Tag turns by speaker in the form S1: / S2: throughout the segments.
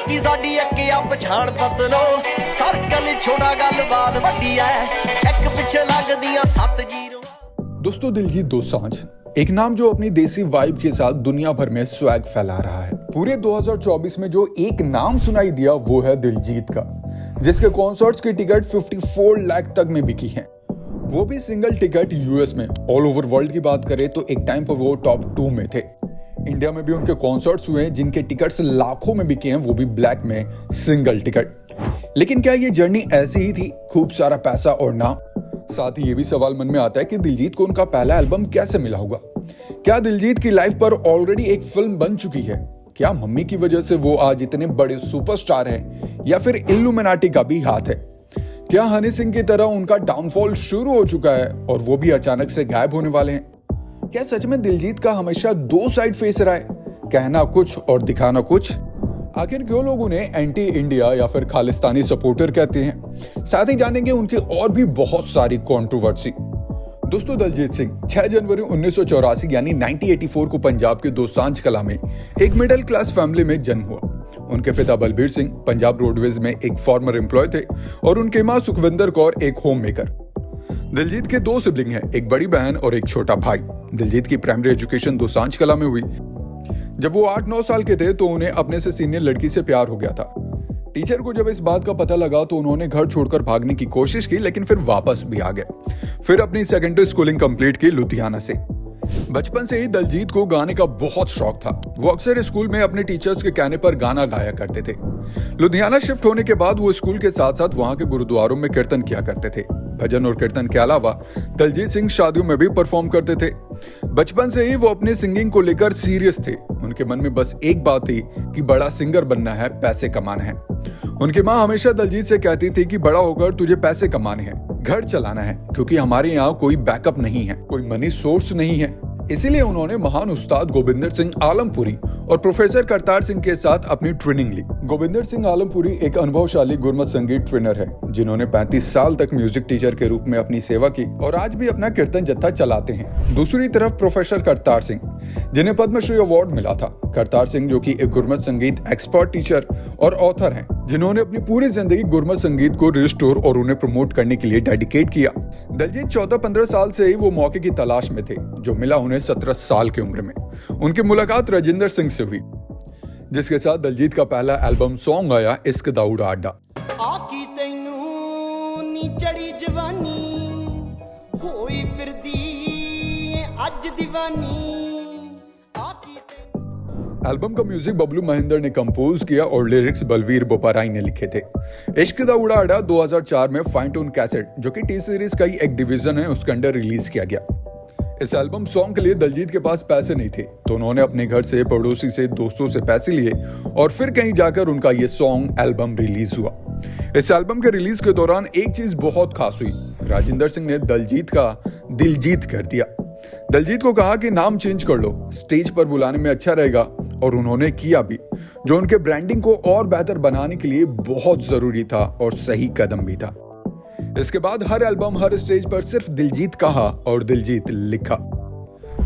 S1: बाकी साडी एक आ पछाण पतलो सर्कल छोड़ा गलबात वड्डी है एक पिछे लगदियां 7-0।
S2: दोस्तों, दिलजीत दोसांझ एक नाम जो अपनी देसी वाइब के साथ दुनिया भर में स्वैग फैला रहा है। पूरे 2024 में जो एक नाम सुनाई दिया वो है दिलजीत का, जिसके कॉन्सर्ट्स की टिकट 54 लाख तक में बिकी हैं। वो भी सिंगल टिकट यूएस में। ऑल ओवर वर्ल्ड की बात करें तो एक टाइम पर वो टॉप 2 में थे। इंडिया में भी उनके कॉन्सर्ट्स हुए जिनके टिकट्स लाखों में बिके हैं, वो भी ब्लैक में सिंगल टिकट। लेकिन क्या ये जर्नी ऐसी ही थी, खूब सारा पैसा और नाम? साथ ही ये भी सवाल मन में आता है कि दिलजीत को उनका पहला एल्बम कैसे मिला होगा। क्या दिलजीत की लाइफ पर ऑलरेडी एक फिल्म बन चुकी है? क्या मम्मी की वजह से वो आज इतने बड़े सुपरस्टार हैं, या फिर इल्यूमिनाटी का भी हाथ है? क्या हनी सिंह की तरह उनका डाउनफॉल शुरू हो चुका है और वो भी अचानक से गायब होने वाले हैं? क्या सच में दिलजीत का हमेशा 2 साइड फेस रहा है, कहना कुछ और दिखाना कुछ? आखिर क्यों लोग उन्हें एंटी इंडिया या फिर खालिस्तानी सपोर्टर कहते हैं? साथ ही जानेंगे उनकी और भी बहुत सारी कंट्रोवर्सी। दोस्तों, दिलजीत सिंह 6 जनवरी 1984 यानी 1984 को पंजाब के दोसांझ कला में एक मिडिल क्लास फैमिली में जन्म हुआ। उनके पिता बलबीर सिंह पंजाब रोडवेज में एक फॉर्मर एम्प्लॉय थे और उनकी मां सुखविंदर कौर एक होम मेकर। दिलजीत के 2 सिबलिंग हैं, एक बड़ी बहन और एक छोटा भाई। दिलजीत की प्राइमरी एजुकेशन दोसांझ कला में हुई। जब वो 8-9 साल के थे तो उन्हें अपने से सीनियर लड़की से प्यार हो गया था। टीचर को जब इस बात का पता लगा तो उन्होंने घर छोड़कर भागने की कोशिश की, लेकिन फिर वापस भी आ गए। फिर अपनी सेकेंडरी स्कूलिंग कंप्लीट की लुधियाना से। बचपन से ही दिलजीत को गाने का बहुत शौक था। वो अक्सर स्कूल में अपने टीचर्स के कहने पर गाना गाया करते थे। लुधियाना शिफ्ट होने के बाद वो स्कूल के साथ साथ वहां के गुरुद्वारों में कीर्तन किया करते थे। भजन और कीर्तन के अलावा दिलजीत सिंह शादियों में भी परफॉर्म करते थे। बचपन से ही वो अपनी सिंगिंग को लेकर सीरियस थे। उनके मन में बस एक बात थी कि बड़ा सिंगर बनना है, पैसे कमाना है। उनकी माँ हमेशा दिलजीत से कहती थी कि बड़ा होकर तुझे पैसे कमाने हैं, घर चलाना है, क्योंकि हमारे यहाँ कोई बैकअप नहीं है, कोई मनी सोर्स नहीं है। इसीलिए उन्होंने महान उस्ताद गोविंदर सिंह आलमपुरी और प्रोफेसर करतार सिंह के साथ अपनी ट्रेनिंग ली। गोविंदर सिंह आलमपुरी एक अनुभवशाली गुरमत संगीत ट्रेनर है, जिन्होंने 35 साल तक म्यूजिक टीचर के रूप में अपनी सेवा की और आज भी अपना कीर्तन जत्था चलाते हैं। दूसरी तरफ प्रोफेसर करतार सिंह, जिन्हें पद्मश्री अवार्ड मिला था। करतार सिंह जो कि एक गुरमत संगीत एक्सपर्ट टीचर और ऑथर हैं, जिन्होंने अपनी पूरी जिंदगी गुरमत संगीत को रिस्टोर और उन्हें प्रमोट करने के लिए डेडिकेट किया। दिलजीत 14-15 साल से ही वो मौके की तलाश में थे, जो मिला उन्हें 17 साल की उम्र में। उनकी मुलाकात राजिंदर सिंह से हुई, जिसके साथ दिलजीत का पहला एल्बम सॉन्ग आया इश्क दा उड़ा अड्डा।
S1: आकी तैनू नी चढ़ी जवानी होई फिरदी अज दीवानी।
S2: एल्बम का म्यूजिक बबलू महेंद्र ने कंपोज किया और लिरिक्स बलवीर बोपाराई ने लिखे थे। इश्क दा उड़ा अड्डा 2004 में फाइन टून कैसेट, जो कि टी सीरीज का ही एक डिवीजन है, उसके अंडर रिलीज किया गया। इस एल्बम सॉन्ग के लिए दिलजीत के पास पैसे नहीं थे, तो उन्होंने अपने घर से, पड़ोसी से, दोस्तों से पैसे लिए और फिर कहीं जाकर उनका ये सॉन्ग एल्बम रिलीज हुआ। इस एल्बम के रिलीज के दौरान एक चीज बहुत खास हुई, राजिंदर सिंह ने दिलजीत का दिलजीत कर दिया। दिलजीत को कहा कि नाम चेंज कर लो, स्टेज पर बुलाने में अच्छा रहेगा, और उन्होंने किया भी, जो उनके ब्रांडिंग को और बेहतर बनाने के लिए बहुत जरूरी था और सही कदम भी था। इसके बाद हर एल्बम, हर स्टेज पर सिर्फ दिलजीत कहा और दिलजीत लिखा।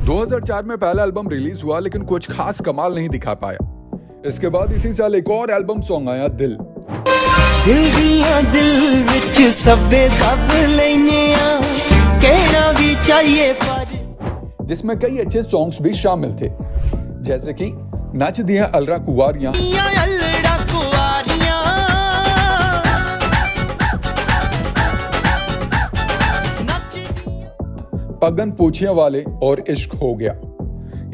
S2: 2004 में पहला एल्बम रिलीज हुआ, लेकिन कुछ खास कमाल नहीं दिखा पाया। इसके बाद इसी साल एक और एल्बम सॉन्ग आया, दिल विच सबे सब लेने आ, कहना भी चाहिए पर, जिसमें कई अच्छे सॉन्ग्स भी शामिल थे, जैसे कि नच दिया अलरा कुवारियां, पगन पोछियां वाले और इश्क हो गया।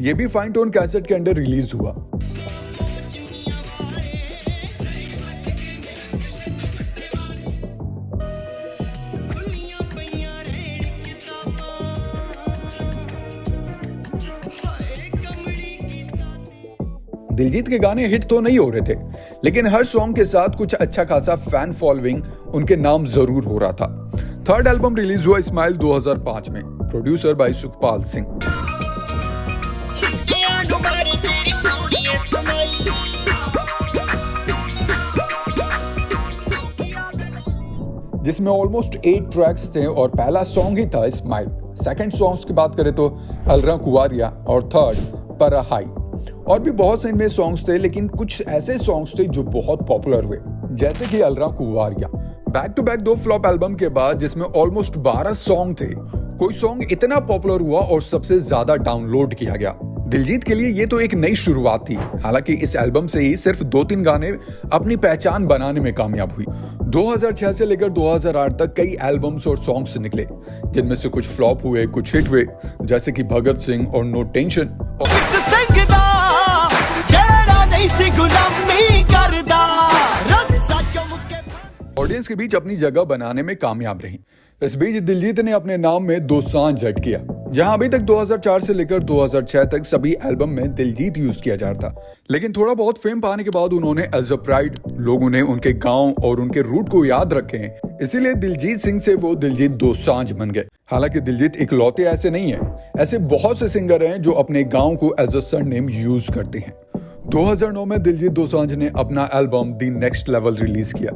S2: ये भी फाइन टोन कैसेट के अंडर रिलीज हुआ। दिलजीत के गाने हिट तो नहीं हो रहे थे, लेकिन हर सॉन्ग के साथ कुछ अच्छा खासा फैन फॉलोइंग उनके नाम जरूर हो रहा था। थर्ड एल्बम रिलीज हुआ इस्माइल 2005 में, प्रोड्यूसर बाय सुखपाल सिंह। जिसमें ऑलमोस्ट 8 ट्रैक्स थे और पहला सॉन्ग ही था इस्माइल। सेकंड सॉन्ग्स की बात करें तो अलरा कुवारिया और थर्ड परहाई। और भी बहुत से इनमें सॉन्ग्स थे, लेकिन कुछ ऐसे सॉन्ग्स थे जो बहुत पॉपुलर हुए, जैसे कि अलरा कुवारिया। Back to back 2 flop album के बाद जिसमें ऑलमोस्ट 12 सॉन्ग थे, कोई सॉन्ग इतना पॉपुलर हुआ और सबसे ज्यादा डाउनलोड किया गया। दिलजीत के लिए ये तो एक नई शुरुआत थी। हालांकि इस एल्बम से ही सिर्फ 2-3 गाने अपनी पहचान बनाने में कामयाब हुई। 2006 से लेकर 2008 तक कई एल्बम्स और सॉन्ग्स निकले, जिनमें से कुछ फ्लॉप हुए, कुछ हिट हुए, जैसे कि भगत सिंह और नो टेंशन। ऑडियंस के बीच अपनी जगह बनाने में कामयाब रही। इस बीच दिलजीत ने अपने नाम में दोसांझ ऐड किया, जहां अभी तक 2004 से लेकर 2006 तक सभी एल्बम में दिलजीत यूज किया जाता। लेकिन थोड़ा बहुत फेम पाने के बाद उन्होंने एज अ प्राइड लोग उन्हें उनके गांव और उनके रूट को याद रखे, इसीलिए दिलजीत सिंह से वो दिलजीत दोसांझ बन गए। हालांकि दिलजीत इकलौते ऐसे नहीं है, ऐसे बहुत से सिंगर हैं जो अपने गांव को एज अ सरनेम यूज करते हैं। 2009 में दिलजीत दोसांझ ने अपना album the next level release किया।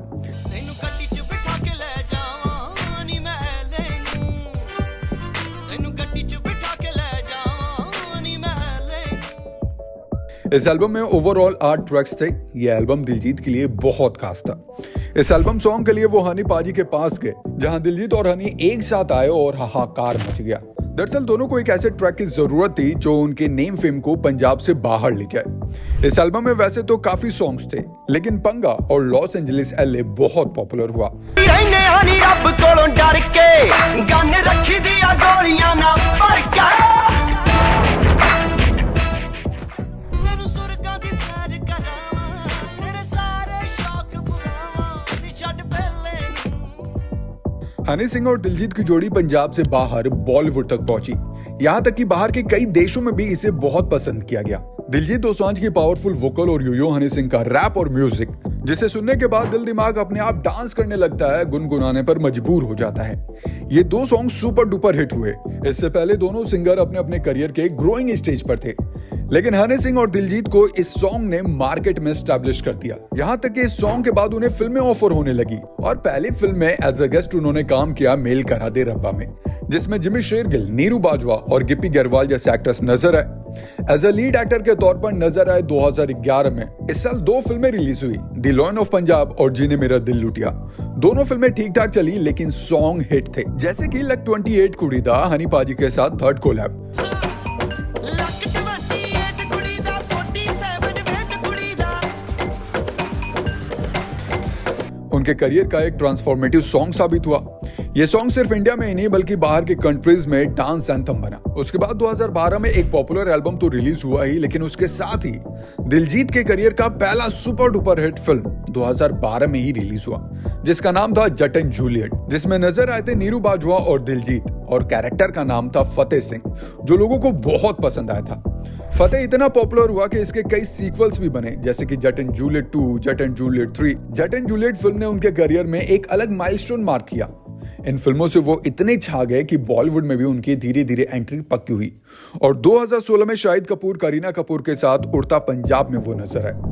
S2: इस एल्बम में ओवरऑल 8 ट्रैक्स थे। ये एल्बम दिलजीत के लिए बहुत खास था। इस एल्बम सॉन्ग के लिए वो हनी पाजी के पास गए, जहां दिलजीत और हनी एक साथ आए और हाहाकार मच गया। दरअसल दोनों को एक ऐसे ट्रैक की जरूरत थी जो उनके नेम फेम को पंजाब से बाहर ले जाए। इस एल्बम में वैसे तो काफी सॉन्ग्स थे, लेकिन पंगा और लॉस एंजलिस LA बहुत पॉपुलर हुआ। हनी सिंह और दिलजीत की जोड़ी पंजाब से बाहर बॉलीवुड तक पहुंची। यहाँ तक कि बाहर के कई देशों में भी इसे बहुत पसंद किया गया। दिलजीत दोसांझ की पावरफुल वोकल और यूयो हनी सिंह का रैप और म्यूजिक, जिसे सुनने के बाद दिल दिमाग अपने आप डांस करने लगता है, गुनगुनाने पर मजबूर हो जाता है। ये 2 सॉन्ग सुपर डुपर हिट हुए। इससे पहले दोनों सिंगर अपने अपने करियर के ग्रोइंग स्टेज पर थे, लेकिन हनी सिंह और दिलजीत को इस सॉन्ग ने मार्केट में एस्टैब्लिश कर दिया। यहाँ तक कि इस सॉन्ग के बाद उन्हें फिल्में ऑफर होने लगी और पहली फिल्म में एज अ गेस्ट उन्होंने काम किया मेल करा दे रब्बा में, जिसमें जिमी शेरगिल, नीरू बाजवा और गिप्पी गर्वाल जैसे एक्टर्स नजर आए। एज अ लीड एक्टर के तौर पर नजर आए 2011 में। इस साल 2 फिल्में रिलीज हुई, द लॉयन ऑफ पंजाब और जिने मेरा दिल लुटिया। दोनों फिल्में ठीक ठाक चली, लेकिन सॉन्ग हिट थे, जैसे कि लक 28 कुड़ी दा हनी पाजी के साथ 3rd कोलैब। उनके करियर का एक ट्रांसफॉर्मेटिव सॉन्ग साबित हुआ। ये सॉन्ग सिर्फ इंडिया में ही नहीं बल्कि बाहर के कंट्रीज में डांस एंथम बना। उसके बाद 2012 में एक पॉपुलर एल्बम तो रिलीज हुआ ही, लेकिन उसके साथ ही दिलजीत के करियर का पहला सुपर डुपर हिट फिल्म 2012 में ही रिलीज हुआ, जिसका नाम था जट एंड जूलियट, जिसमें नजर आए थे नीरू बाजवा और दिलजीत, और कैरेक्टर का नाम था फतेह सिंह, जो लोगों को बहुत पसंद आया था। फतेह इतना पॉपुलर हुआ कि इसके कई सीक्वल्स भी बने, जैसे कि Jatt and Juliet 2, Jatt and Juliet 3। Jatt and Juliet film ने उनके करियर में एक अलग माइलस्टोन मार्क किया। इन फिल्मों से वो इतने छा गए कि बॉलीवुड में भी उनकी धीरे धीरे एंट्री पक्की हुई, और 2016 में शाहिद कपूर, करीना कपूर के साथ उड़ता पंजाब में वो नजर आए।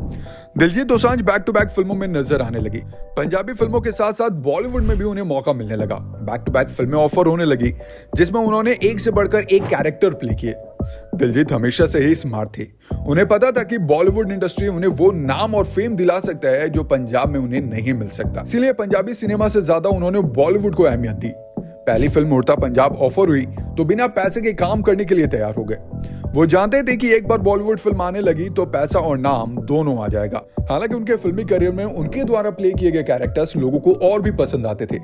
S2: Diljit Dosanjh back to back फिल्मों में नजर आने लगी। पंजाबी फिल्मों के साथ साथ बॉलीवुड में भी उन्हें मौका मिलने लगा। बैक टू बैक फिल्में ऑफर होने लगी, जिसमें उन्होंने एक से बढ़कर एक कैरेक्टर प्ले किए। दिलजीत हमेशा से ही स्मार्ट थे। उन्हें पता था कि बॉलीवुड इंडस्ट्री उन्हें वो नाम और फेम दिला सकता है जो पंजाब में उन्हें नहीं मिल सकता। इसलिए पंजाबी सिनेमा से ज्यादा उन्होंने बॉलीवुड को अहमियत दी। पहली फिल्म उड़ता पंजाब ऑफर हुई तो बिना पैसे के काम करने के लिए तैयार हो गए। वो जानते थे कि एक बार बॉलीवुड फिल्म आने लगी तो पैसा और नाम दोनों आ जाएगा। हालांकि उनके फिल्मी करियर में उनके द्वारा प्ले किए गए कैरेक्टर्स लोगों को और भी पसंद आते थे।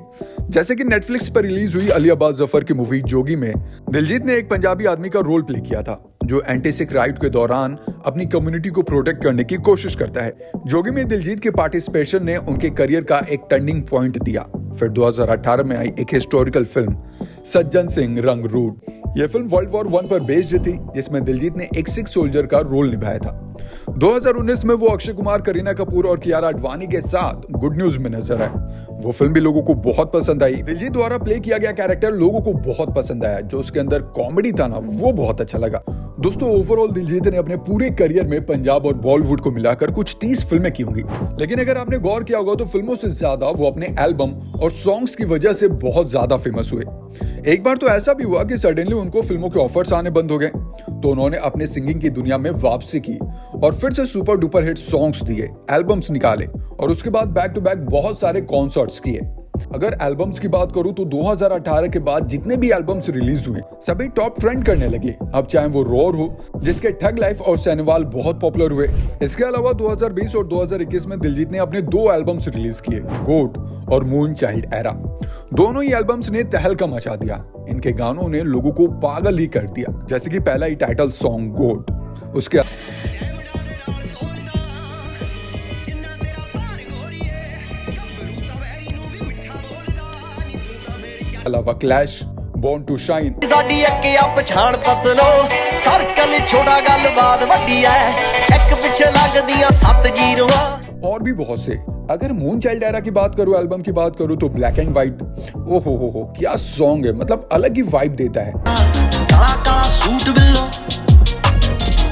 S2: जैसे कि नेटफ्लिक्स पर रिलीज हुई अली अब्बास जफर की मूवी जोगी में दिलजीत ने एक पंजाबी आदमी का रोल प्ले किया था, जो एंटी सिख राइट के दौरान अपनी कम्युनिटी को प्रोटेक्ट करने की कोशिश करता है। जोगी में दिलजीत के पार्टिसिपेशन ने उनके करियर का एक टर्निंग पॉइंट दिया। फिर 2018 में आई एक हिस्टोरिकल फिल्म सज्जन सिंह रंग रूट। यह फिल्म वर्ल्ड वॉर 1 पर बेस्ड थी, जिसमें दिलजीत ने एक सिख सोल्जर का रोल निभाया था। 2019 में वो अक्षय कुमार, करीना कपूर और कियारा आडवाणी के साथ गुड न्यूज में नजर आए। वो फिल्म भी लोगों को बहुत पसंद आई। दिलजीत द्वारा प्ले किया गया कैरेक्टर लोगों को बहुत पसंद आया। जो उसके अंदर कॉमेडी था ना, वो बहुत अच्छा लगा। दोस्तों ओवरऑल दिलजीत ने अपने पूरे करियर में पंजाब और बॉलीवुड को मिलाकर कुछ 30 फिल्में की होंगी, लेकिन अगर आपने गौर किया होगा तो फिल्मों से ज्यादा वो अपने एल्बम और सॉन्ग्स की वजह से बहुत ज्यादा फेमस हुए। एक बार तो ऐसा भी हुआ कि सडनली उनको फिल्मों के ऑफर्स आने बंद हो गए, तो उन्होंने अपने सिंगिंग की दुनिया में वापसी की और फिर से सुपर डुपर हिट सॉन्ग्स दिए, एल्बम्स निकाले और उसके बाद बैक टू बैक बहुत सारे कॉन्सर्ट्स किए। अगर एल्बम्स की बात करूं तो 2018 के बाद जितने भी एल्बम्स रिलीज हुए सभी टॉप ट्रेंड करने लगे। अब चाहे वो रॉर हो जिसके ठग लाइफ और सैनवाल बहुत पॉपुलर हुए। इसके अलावा 2020 और 2021 में दिलजीत ने अपने 2 एल्बम्स रिलीज किए, गोट और मून चाइल्ड एरा। दोनों ही एल्बम्स ने तहलका मचा दिया। इनके गानों ने लोगों को पागल ही कर दिया, जैसे कि पहला ही टाइटल सॉन्ग गोट, उसके अलावा क्लैश, बॉर्न टू शाइन।
S1: साडी अक्के पछाण पतलो सर्कल छोटा गलबात वड्डी है, एक पिछे लगदियां 7 जीरोआ
S2: और भी बहुत से। अगर मून चाइल्ड एरा की बात करूं, एल्बम की बात करूं तो ब्लैक एंड व्हाइट, ओहो हो क्या सॉन्ग है, मतलब अलग ही वाइब देता है।
S1: काला काला सूट बिल्लो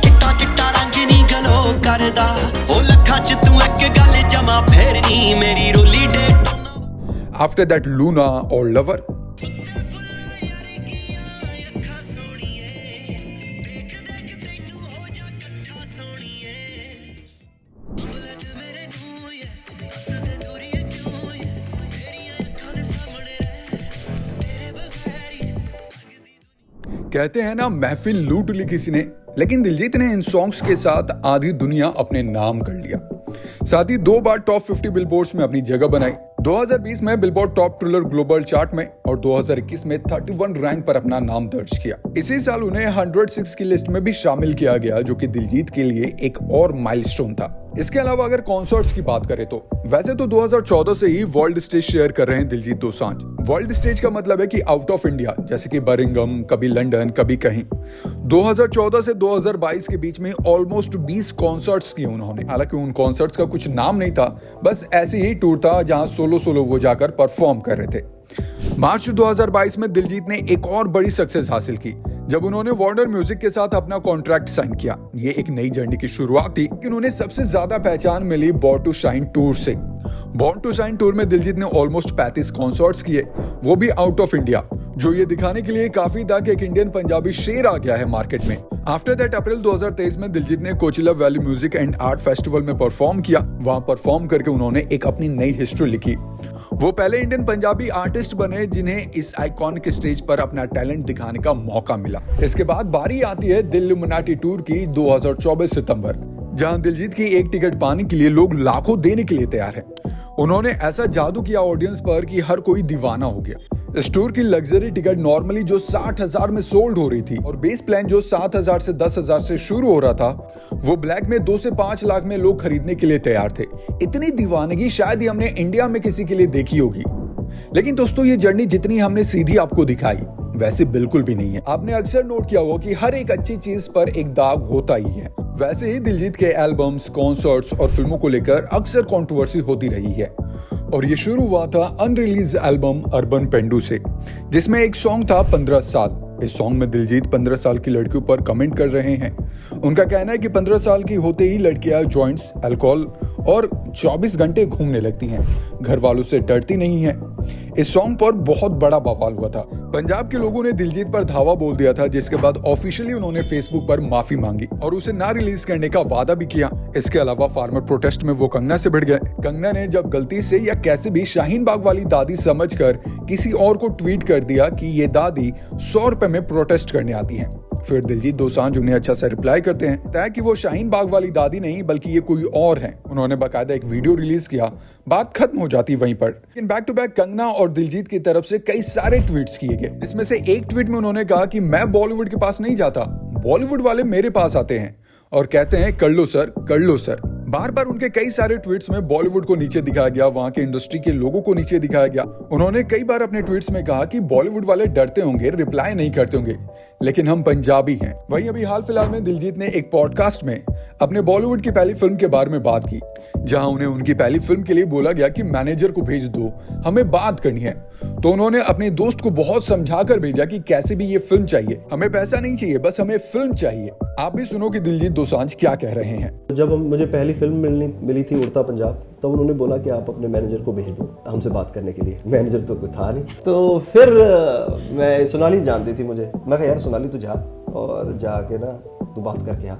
S1: चिट्टा चिट्टा रंग नी गलो करदा ओ लखां च तू एक गल जमा फेरनी मेरी रोली डेट।
S2: आफ्टर दैट लूना और लवर, कहते हैं ना महफिल लूट ली किसी ने, लेकिन दिलजीत ने इन सॉन्ग्स के साथ आधी दुनिया अपने नाम कर लिया। साथ ही 2 बार टॉप 50 बिलबोर्ड्स में अपनी जगह बनाई। 2020 में बिलबोर्ड टॉप ट्रिलर ग्लोबल चार्ट में और 2021 में 31 रैंक पर अपना नाम दर्ज किया। इसी साल उन्हें 106 की लिस्ट में भी शामिल किया गया, जो कि दिलजीत के लिए एक और माइलस्टोन था। इसके अलावा अगर कॉन्सर्ट्स की बात करें तो वैसे तो 2014 से ही वर्ल्ड स्टेज शेयर कर रहे हैं दिलजीत दोसांझ। वर्ल्ड स्टेज का मतलब है कि आउट ऑफ इंडिया, जैसे कि बर्मिंघम, कभी लंदन, कभी कहीं। 2014 से 2022 के बीच में ऑलमोस्ट 20 कॉन्सर्ट्स किए उन्होंने। हालांकि उन कॉन्सर्ट्स का कुछ नाम नहीं था, बस ऐसे ही टूर था जहां सोलो वो जाकर परफॉर्म कर रहे थे। मार्च 2022 में दिलजीत ने एक और बड़ी सक्सेस हासिल की जब उन्होंने वार्नर म्यूजिक के साथ अपना कॉन्ट्रैक्ट साइन किया। ये एक नई जर्नी की शुरुआत थी, लेकिन उन्हें सबसे ज्यादा पहचान मिली बॉर्न टू शाइन टूर से। बॉर्न टू शाइन टूर में दिलजीत ने ऑलमोस्ट 35 कॉन्सर्ट्स किए, वो भी आउट ऑफ इंडिया, जो ये दिखाने के लिए काफी था कि एक इंडियन पंजाबी शेर आ गया है मार्केट में। आफ्टर दैट अप्रैल 2023 में दिलजीत ने cochlea valley music and art festival में परफॉर्म किया। वहां परफॉर्म करके उन्होंने एक अपनी नई हिस्ट्री लिखी। वो पहले इंडियन पंजाबी आर्टिस्ट बने जिन्हें इस आइकॉनिक स्टेज पर अपना टैलेंट दिखाने का मौका मिला। इसके बाद बारी आती है दिल्लुमिनाटी टूर की 2024 सितंबर, जहां दिलजीत की एक टिकट पाने के लिए लोग लाखों देने के लिए तैयार हैं। उन्होंने ऐसा जादू किया ऑडियंस पर कि हर कोई दीवाना हो गया। इस टूर की लग्जरी टिकट नॉर्मली जो 60,000 में सोल्ड हो रही थी और बेस प्लान जो 7,000 से 10,000 से शुरू हो रहा था, वो ब्लैक में 2 से 5 लाख में लोग खरीदने के लिए तैयार थे। इतनी दीवानगी शायद ही हमने इंडिया में किसी के लिए देखी होगी। लेकिन दोस्तों, ये जर्नी जितनी हमने सीधी आपको दिखाई वैसे बिल्कुल भी नहीं है। आपने अक्सर नोट किया होगा कि हर एक अच्छी चीज पर एक दाग होता ही है। वैसे ही दिलजीत के एल्बम्स, कॉन्सर्ट्स और फिल्मों को लेकर अक्सर कंट्रोवर्सी होती रही है, और ये शुरू हुआ था अनरिलीज एल्बम अर्बन पेंडू से, जिसमें एक सॉन्ग था 15 साल। इस सॉन्ग में दिलजीत 15 साल की लड़कियों पर कमेंट कर रहे हैं। उनका कहना है कि 15 साल की होते ही लड़कियां जॉइंट्स, अल्कोहल और 24 घंटे घूमने लगती हैं, घर वालों से डरती नहीं है। इस सॉन्ग पर बहुत बड़ा बवाल हुआ था। पंजाब के लोगों ने दिलजीत पर धावा बोल दिया था, जिसके बाद ऑफिशियली उन्होंने फेसबुक पर माफी मांगी और उसे ना रिलीज करने का वादा भी किया। इसके अलावा फार्मर प्रोटेस्ट में वो कंगना से भिड़ गए। कंगना ने जब गलती से या कैसे भी शाहीन बाग वाली दादी समझकर किसी और को ट्वीट कर दिया कि ये दादी 100 रुपए में प्रोटेस्ट करने आती हैं। फिर दिलजीत दोसांझ उन्हें अच्छा सा रिप्लाई करते हैं, बताया कि वो शाहीन बाग वाली दादी नहीं बल्कि ये कोई और है। उन्होंने बाकायदा एक वीडियो रिलीज किया, बात खत्म हो जाती वहीं पर। लेकिन बैक टू बैक कंगना और दिलजीत की तरफ से कई सारे ट्वीट्स किए गए, जिसमें से एक ट्वीट में उन्होंने कहा कि मैं बॉलीवुड के पास नहीं जाता, बॉलीवुड वाले मेरे पास आते हैं और कहते हैं कर लो सर, कर लो सर। बार बार उनके कई सारे ट्वीट्स में बॉलीवुड को नीचे दिखाया गया, वहां के इंडस्ट्री के लोगों को नीचे दिखाया गया। उन्होंने कई बार अपने ट्वीट्स में कहा कि बॉलीवुड वाले डरते होंगे, रिप्लाई नहीं करते होंगे, लेकिन हम पंजाबी हैं। वहीं अभी हाल फिलहाल में दिलजीत ने एक पॉडकास्ट में अपने बॉलीवुड की पहली फिल्म के बारे में बात की, जहां उन्हें उनकी पहली फिल्म के लिए बोला गया कि मैनेजर को भेज दो, हमें बात करनी है। तो उन्होंने अपने दोस्त को बहुत समझाकर भेजा कि कैसे भी ये फिल्म चाहिए, हमें पैसा नहीं चाहिए, बस हमें फिल्म चाहिए। आप भी सुनो कि दिलजीत दोसांझ क्या कह रहे हैं।
S3: जब मुझे पहली फिल्म मिली थी उड़ता पंजाब, तब उन्होंने बोला कि आप अपने मैनेजर को भेज दो हमसे बात करने के लिए। मैनेजर तो कोई था नहीं। तो फिर मैं सोनाली जानती थी मुझे, मैं कहा यार सोनाली तू जा और जाके ना तू बात करके आ,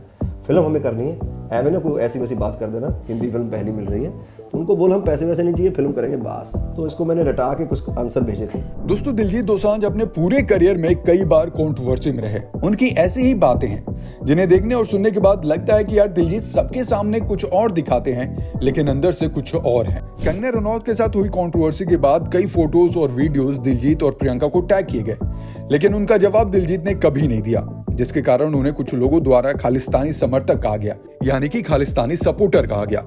S3: फिल्म हमें करनी है, एम ना कोई ऐसी वैसी बात कर देना, हिंदी फिल्म पहली मिल रही है। तो उनको बोल हम पैसे वैसे नहीं चाहिए, फिल्म करेंगे बस। तो इसको मैंने रटा के कुछ आंसर भेजे थे।
S2: दोस्तों, दिलजीत दोसांझ अपने पूरे करियर में कई बार कंट्रोवर्सी में रहे। उनकी ऐसी ही बातें हैं जिन्हें देखने और सुनने के बाद लगता है कि यार दिलजीत सबके सामने कुछ और दिखाते हैं, लेकिन अंदर से कुछ और है। कंगना रनौत के साथ हुई कंट्रोवर्सी के बाद कई फोटोज और वीडियोस दिलजीत और प्रियंका को टैग किए गए, लेकिन उनका जवाब दिलजीत ने कभी नहीं दिया, जिसके कारण उन्हें कुछ लोगों द्वारा खालिस्तानी समर्थक कहा गया, यानी कि खालिस्तानी सपोर्टर कहा गया।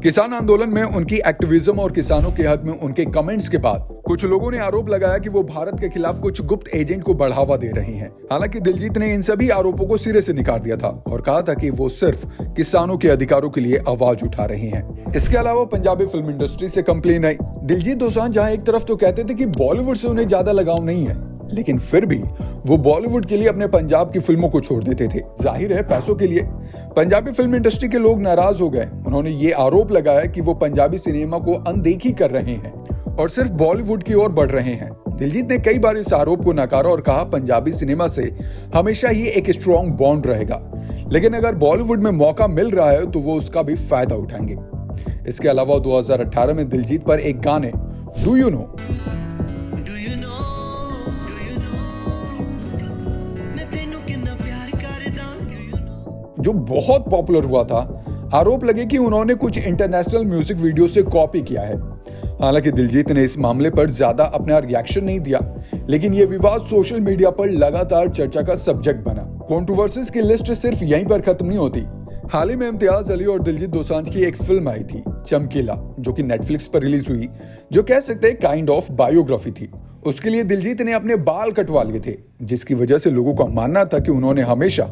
S2: किसान आंदोलन में उनकी एक्टिविज्म और किसानों के हक में उनके कमेंट्स के बाद कुछ लोगों ने आरोप लगाया कि वो भारत के खिलाफ कुछ गुप्त एजेंट को बढ़ावा दे रही हैं। हालांकि दिलजीत ने इन सभी आरोपों को सिरे से नकार दिया था और कहा था कि वो सिर्फ किसानों के अधिकारों के लिए आवाज उठा रही हैं। इसके अलावा पंजाबी फिल्म इंडस्ट्री से कंप्लेन आई। दिलजीत दोसांझ जहां एक तरफ तो कहते थे कि बॉलीवुड से उन्हें ज्यादा लगाव नहीं है, लेकिन फिर भी वो बॉलीवुड के लिए अपने पंजाब की फिल्मों को छोड़ देते थे, जाहिर है पैसों के लिए। पंजाबी फिल्म इंडस्ट्री के लोग नाराज हो गए। उन्होंने ये आरोप लगाया कि वो पंजाबी सिनेमा को अनदेखी कर रहे हैं और सिर्फ बॉलीवुड की ओर बढ़ रहे हैं। दिलजीत ने कई बार इस आरोप को नकारा और कहा पंजाबी सिनेमा से हमेशा ही एक स्ट्रॉन्ग बॉन्ड रहेगा, लेकिन अगर बॉलीवुड में मौका मिल रहा है तो वो उसका भी फायदा उठाएंगे। इसके अलावा 2018 में दिलजीत पर एक गाने डू यू नो जो बहुत पॉपुलर हुआ था, आरोप लगे कि उन्होंने कुछ इंटरनेशनल म्यूजिक वीडियो से कॉपी किया है। हालांकि दिलजीत ने इस मामले पर ज्यादा अपना रिएक्शन नहीं दिया, लेकिन यह विवाद सोशल मीडिया पर लगातार चर्चा का सब्जेक्ट बना। कंट्रोवर्सीज की लिस्ट सिर्फ यहीं पर खत्म नहीं होती। हाल ही में इम्तियाज अली और दिलजीत दोसांझ की एक फिल्म आई थी चमकीला, जो कि नेटफ्लिक्स पर रिलीज हुई, जो कह सकते हैं काइंड ऑफ बायोग्राफी थी। उसके लिए दिलजीत ने अपने बाल कटवा लिए थे, जिसकी वजह से लोगों का मानना था कि उन्होंने हमेशा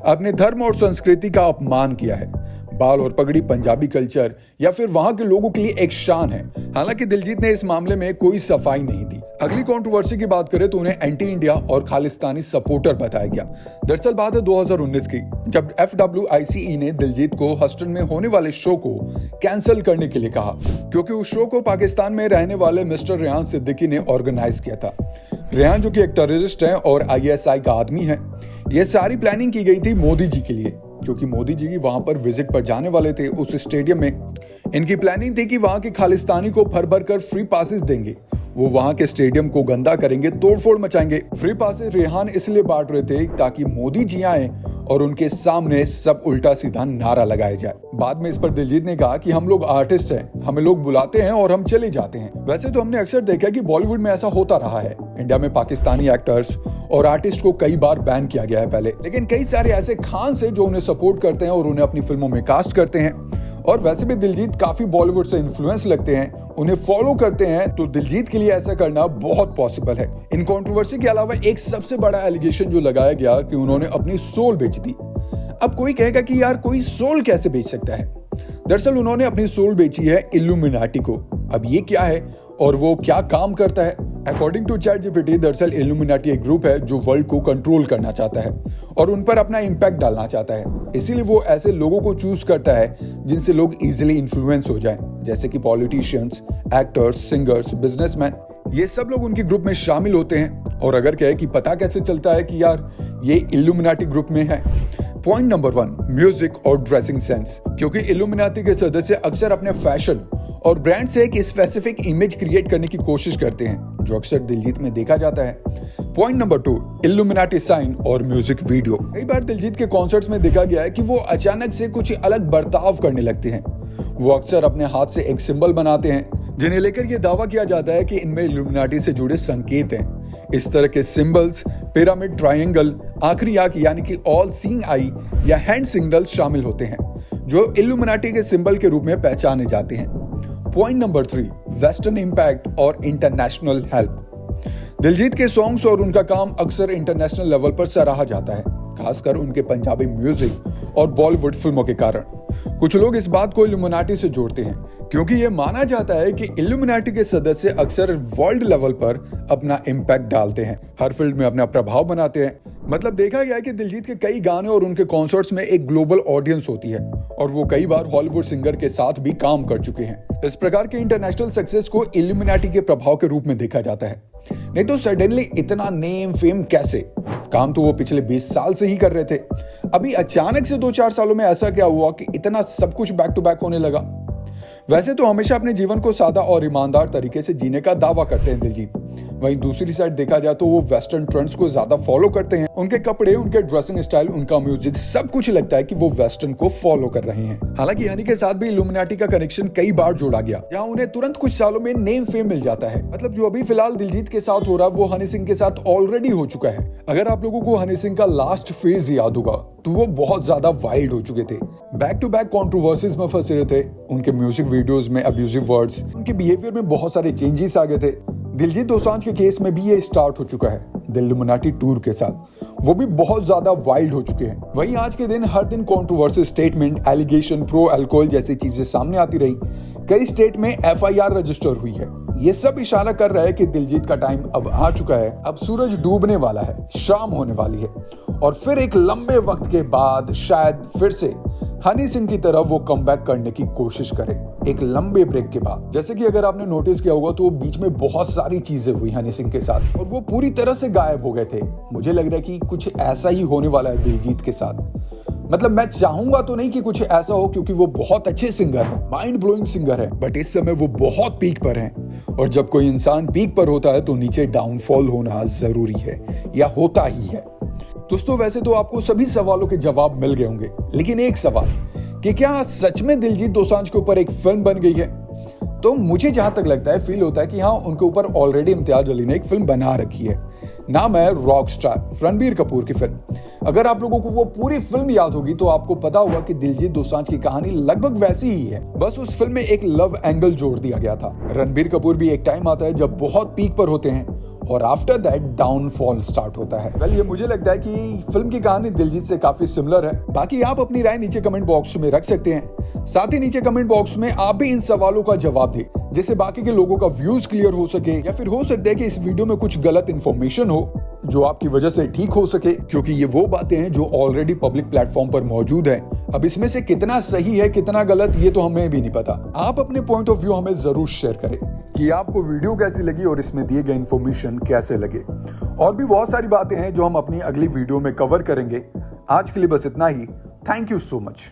S2: अपने धर्म और संस्कृति का अपमान किया है। बाल और पगड़ी पंजाबी कल्चर या फिर वहां के लोगों के लिए एक शान है। हालांकि दिलजीत ने इस मामले में कोई सफाई नहीं दी। अगली कंट्रोवर्सी की बात करें तो उन्हें एंटी इंडिया और खालिस्तानी सपोर्टर बताया गया। दरअसल बात है 2019 की, जब FWICE ने दिलजीत को हस्टन में होने वाले शो को कैंसिल करने के लिए कहा, क्योंकि उस शो को पाकिस्तान में रहने वाले मिस्टर रेहान सिद्दीकी ने ऑर्गेनाइज किया था। रेहान जो कि एक टेररिस्ट है और ISI का आदमी है। यह सारी प्लानिंग की गई थी मोदी जी के लिए, क्योंकि मोदी जी वहां पर विजिट पर जाने वाले थे उस स्टेडियम में। इनकी प्लानिंग थी कि वहां के खालिस्तानी को भर भर कर फ्री पासेस देंगे, वो वहां के स्टेडियम को गंदा करेंगे, तोड़फोड़ मचाएंगे। फ्री पासेस रेहान इसलिए बांट रहे थे ताकि मोदी जी आए और उनके सामने सब उल्टा सीधा नारा लगाया जाए। बाद में इस पर दिलजीत ने कहा कि हम लोग आर्टिस्ट हैं, हमें लोग बुलाते हैं और हम चले जाते हैं। वैसे तो हमने अक्सर देखा कि बॉलीवुड में ऐसा होता रहा है। इंडिया में पाकिस्तानी एक्टर्स और आर्टिस्ट को कई बार बैन किया गया है पहले, लेकिन कई सारे ऐसे खान्स हैं जो उन्हें सपोर्ट करते हैं और उन्हें अपनी फिल्मों में कास्ट करते हैं। और वैसे भी दिलजीत काफी बॉलीवुड से इन्फ्लुएंस लगते हैं, उन्हें फॉलो करते हैं, तो दिलजीत के लिए ऐसा करना बहुत पॉसिबल है। इन कंट्रोवर्सी के अलावा एक सबसे बड़ा एलिगेशन जो लगाया गया कि उन्होंने अपनी सोल बेच दी। अब कोई कहेगा कि यार कोई सोल कैसे बेच सकता है? दरअसल उन्होंने अपनी सोल बेची है इल्यूमिनाटी को। अब ये क्या है और वो क्या काम करता है? अकॉर्डिंग टू ChatGPT, दरअसल इल्यूमिनाटी एक ग्रुप है जो वर्ल्ड को कंट्रोल करना चाहता है और उन पर अपना इम्पैक्ट डालना चाहता है। इसीलिए वो ऐसे लोगों को चूज करता है जिनसे लोग इजीली इन्फ्लुएंस हो जाएं, जैसे कि पॉलिटिशियंस, एक्टर्स, सिंगर्स, बिजनेसमैन। ये सब लोग उनके ग्रुप में शामिल होते हैं। और अगर कहे कि पता कैसे चलता है कि यार ये इल्यूमिनाटी ग्रुप में है? पॉइंट नंबर 1, म्यूजिक और ड्रेसिंग सेंस। क्योंकि इल्यूमिनाटी के सदस्य अक्सर अपने फैशन और ब्रांड से एक स्पेसिफिक इमेज क्रिएट करने की कोशिश करते हैं, जो अक्सर दिलजीत में देखा जाता है। पॉइंट नंबर 2, इल्यूमिनाटी साइन और म्यूजिक वीडियो। कई बार दिलजीत के कॉन्सर्ट्स में देखा गया है कि वो अचानक से कुछ अलग बर्ताव करने लगते हैं। वो अक्सर अपने हाथ से एक सिंबल बनाते हैं, जिन्हें लेकर यह दावा किया जाता है कि इनमें इल्यूमिनाटी से जुड़े संकेत हैं। इस तरह के सिंबल्स पिरामिड, ट्रायंगल, आखिरी आंख यानी कि ऑल सीइंग आई या हैंड सिग्नल्स शामिल होते हैं, जो इल्यूमिनाटी के सिंबल के रूप में पहचाने जाते हैं। पॉइंट नंबर 3, वेस्टर्न इंपैक्ट और इंटरनेशनल हेल्प। दिलजीत के सॉन्ग्स और उनका काम अक्सर इंटरनेशनल लेवल पर सराहा जाता है, खासकर उनके पंजाबी म्यूजिक और बॉलीवुड फिल्मों के कारण। कुछ लोग इस बात को इल्यूमिनाटी से जोड़ते हैं क्योंकि यह माना जाता है कि इल्यूमिनाटी के सदस्य अक्सर वर्ल्ड लेवल पर अपना इम्पैक्ट डालते हैं, हर फील्ड में अपना प्रभाव बनाते हैं। मतलब देखा गया है कि दिलजीत के कई गाने और उनके कॉन्सर्ट्स में एक ग्लोबल ऑडियंस होती है और वो कई बार हॉलीवुड सिंगर के साथ भी काम कर चुके हैं। इस प्रकार के इंटरनेशनल सक्सेस को इल्यूमिनाटी के प्रभाव के रूप में देखा जाता है। नहीं तो सडनली इतना नेम फेम कैसे? काम तो वो पिछले 20 साल से ही कर रहे थे। अभी अचानक से 2-4 सालों में ऐसा क्या हुआ कि इतना सब कुछ बैक टू बैक होने लगा? वैसे तो हमेशा अपने जीवन को सादा और ईमानदार तरीके से जीने का दावा करते हैं दिलजीत। वहीं दूसरी साइड देखा जाए तो वो वेस्टर्न ट्रेंड्स को ज्यादा फॉलो करते हैं। उनके कपड़े, उनके ड्रेसिंग स्टाइल, उनका म्यूजिक, सब कुछ लगता है कि वो वेस्टर्न को फॉलो कर रहे हैं। हालांकि हनी के साथ भी इल्यूमिनाटी का कनेक्शन कई बार जोड़ा गया, जहां उन्हें तुरंत कुछ सालों में नेम फेम मिल जाता है। मतलब जो अभी फिलहाल दिलजीत के साथ हो रहा है वो हनी सिंह के साथ ऑलरेडी हो चुका है। अगर आप लोगों को हनी सिंह का लास्ट फेज याद होगा तो वो बहुत ज्यादा वाइल्ड हो चुके थे, बैक टू बैक कंट्रोवर्सीज में फंसे रहे थे। उनके म्यूजिक वीडियोस में अब्यूजिव वर्ड्स, उनके बिहेवियर में बहुत सारे चेंजेस आ गए थे। दिलजीत दोसांझ के केस में भी ये स्टार्ट हो चुका है द इल्यूमिनाटी टूर के साथ। वो भी बहुत ज्यादा वाइल्ड हो चुके हैं। वहीं आज के दिन हर दिन controversy, statement, allegation, pro alcohol जैसी चीजें सामने आती रही। कई स्टेट में FIR रजिस्टर हुई है। ये सब इशारा कर रहा है कि दिलजीत का टाइम अब आ चुका है। अब सूरज डूबने वाला है, शाम होने वाली है और फिर एक लंबे वक्त के बाद शायद फिर से हनी सिंह की तरह वो कमबैक करने की कोशिश करे, एक लंबे ब्रेक के बाद। जैसे कि अगर आपने नोटिस किया होगा तो बीच में बहुत सारी चीजें हुई हनी सिंह के साथ और वो पूरी तरह से गायब हो गए थे। मुझे लग रहा है कि कुछ ऐसा ही होने वाला है दिलजीत के साथ। मतलब मैं चाहूंगा तो नहीं कि कुछ ऐसा हो, क्योंकि वो बहुत अच्छे सिंगर हैं, माइंड ब्लोइंग सिंगर हैं, बट इस समय वो बहुत पीक पर हैं और जब कोई इंसान पीक पर होता है तो नीचे डाउनफॉल होना जरूरी है या होता ही है। दोस्तों वैसे तो आपको सभी सवालों के जवाब मिल गए होंगे, लेकिन एक सवाल कि क्या सच में दिलजीत दोसांझ के ऊपर एक फिल्म बन गई है? तो मुझे जहां तक लगता है, फील होता है कि हाँ, उनके ऊपर ऑलरेडी इम्तियाज अली ने एक फिल्म बना रखी है। नाम है रॉक स्टार, रणबीर कपूर की फिल्म। अगर आप लोगों को वो पूरी फिल्म याद होगी तो आपको पता होगा कि दिलजीत दोसांझ की कहानी लगभग वैसी ही है, बस उस फिल्म में एक लव एंगल जोड़ दिया गया था। रणबीर कपूर भी एक टाइम आता है जब बहुत पीक पर होते हैं और आफ्टर दैट डाउनफॉल स्टार्ट होता है। वेल, ये मुझे लगता है कि फिल्म की कहानी दिलजीत से काफी सिमिलर है। बाकी आप अपनी राय नीचे कमेंट बॉक्स में रख सकते हैं। साथ ही नीचे कमेंट बॉक्स में आप भी इन सवालों का जवाब दें, जिससे बाकी के लोगों का व्यूज क्लियर हो सके, या फिर हो सकता है कि इस वीडियो में कुछ गलत इंफॉर्मेशन हो जो आपकी वजह से ठीक हो सके, क्योंकि ये वो बातें हैं जो ऑलरेडी पब्लिक प्लेटफॉर्म पर मौजूद है। अब इसमें से कितना सही है कितना गलत ये तो हमें भी नहीं पता। आप अपने पॉइंट ऑफ व्यू हमें जरूर शेयर करें कि आपको वीडियो कैसी लगी और इसमें दिए गए इन्फॉर्मेशन कैसे लगे। और भी बहुत सारी बातें हैं जो हम अपनी अगली वीडियो में कवर करेंगे। आज के लिए बस इतना ही। Thank you so much.